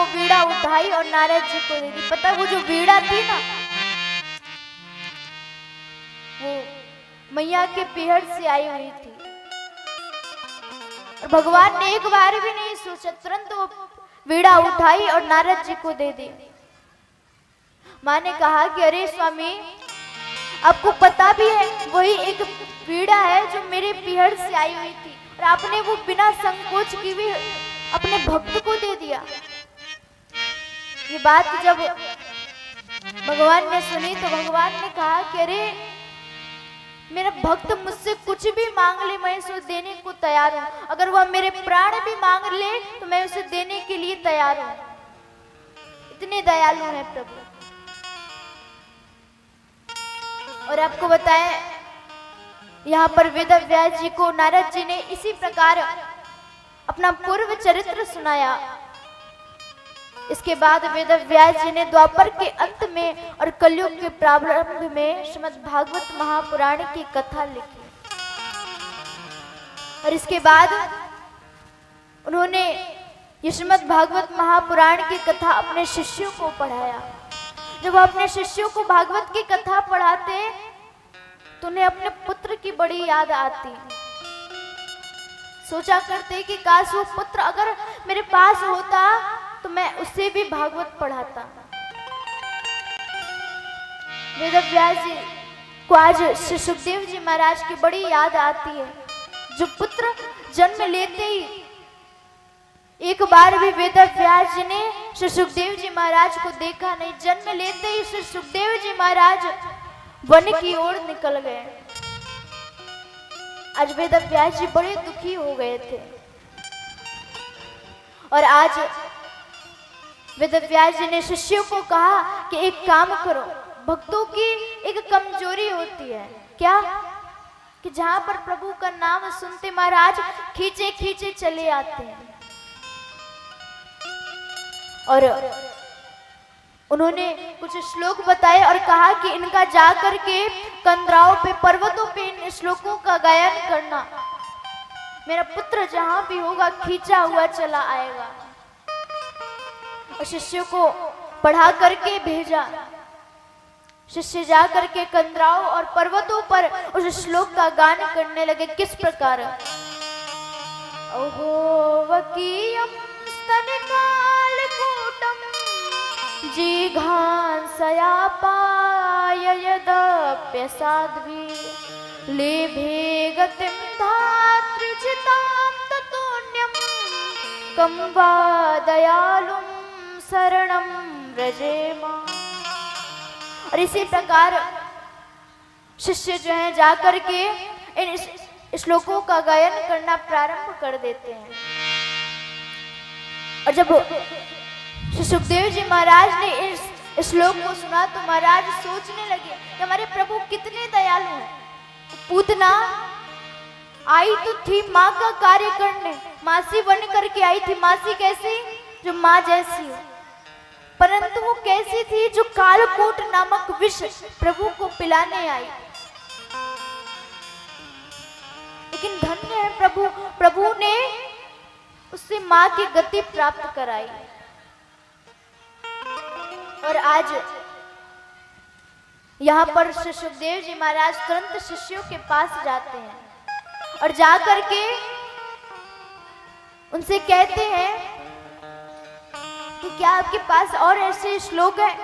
वो वीणा उठाई और नारद जी को दे दी। पता वो जो वीणा थी ना, वो मैया के पीहर से आई हुई थी। और भगवान ने एक बार भी नहीं सोचा, तुरंत वो वीणा उठाई और नारद जी को दे दी। माँ ने कहा कि अरे स्वामी, आपको पता भी है वही एक वीणा है जो मेरे पीहर से आई हुई थी, और आपने वो बिना संकोच की भी अपने भक्त को दे दिया। ये बात जब भगवान ने सुनी तो भगवान ने कहा कि अरे मेरा भक्त मुझसे कुछ भी मांग ले, मैं उसे देने को तैयार हूं। अगर वह मेरे प्राण भी मांग ले तो मैं उसे देने के लिए तैयार हूं। इतने दयालु हैं प्रभु। और आपको बताएं, यहाँ पर वेदव्यास जी को नारद जी ने इसी प्रकार अपना पूर्व चरित्र सुनाया। इसके बाद वेदव्यास जी ने द्वापर के अंत में और कलयुग के प्रारंभ में श्रीमद् भागवत महापुराण की कथा लिखी। और इसके बाद उन्होंने ये श्रीमद् भागवत महापुराण की कथा अपने शिष्यों को पढ़ाया। जब वो अपने शिष्यों को भागवत की कथा पढ़ाते तो उन्हें अपने पुत्र की बड़ी याद आती। सोचा करते कि काश वो पुत्र अगर मेरे पास होता तो मैं उसे भी भागवत पढ़ाता। वेदव्यास जी को आज श्री सुखदेव जी महाराज की बड़ी याद आती है, जो पुत्र जन्म लेते ही, एक बार भी वेदव्यास जी ने श्री सुखदेव जी महाराज को देखा नहीं। जन्म लेते ही श्री सुखदेव जी महाराज वन की ओर निकल गए। आज वेदव्यास जी बड़े दुखी हो गए थे। और आज वेदव्यास जी ने शिष्यों को कहा कि एक काम करो, भक्तों की एक कमजोरी होती है क्या, कि जहां पर प्रभु का नाम सुनते महाराज खींचे खींचे चले आते हैं। और उन्होंने कुछ श्लोक बताए और कहा कि इनका जा करके कंदराओं पे, पर्वतों पे इन श्लोकों का गायन करना। मेरा पुत्र जहां भी होगा खींचा हुआ चला आएगा। और शिष्यों को पढ़ा करके भेजा। शिष्य जा करके कंदराओं और पर्वतों पर उस श्लोक का गान करने लगे। किस प्रकार, ओहो वकीयम स्तनकालकूटम जिघांसयापाय यदप्यसाध्वी लेभे गतिं धातृजितां ततोऽन्यं कं वा दयालुं शरणं व्रजेम। और इसी प्रकार शिष्य जो है जाकर के इन श्लोकों का गायन करना प्रारंभ कर देते हैं। और जब श्री सुखदेव जी महाराज ने इस श्लोक को सुना तो महाराज सोचने लगे कि हमारे प्रभु कितने दयालु हैं। पूतना आई तो थी माँ का कार्य करने, मासी बन करके आई थी। मासी कैसी, जो माँ जैसी हो, परंतु वो कैसी थी, जो कालकूट नामक विष प्रभु को पिलाने आई। लेकिन धन्य है प्रभु, प्रभु ने उससे माँ की गति प्राप्त कराई। और आज यहाँ पर श्री सुखदेव जी महाराज तुरंत शिष्यों के पास जाते हैं और जाकर के उनसे कहते हैं कि क्या आपके पास और ऐसे श्लोक हैं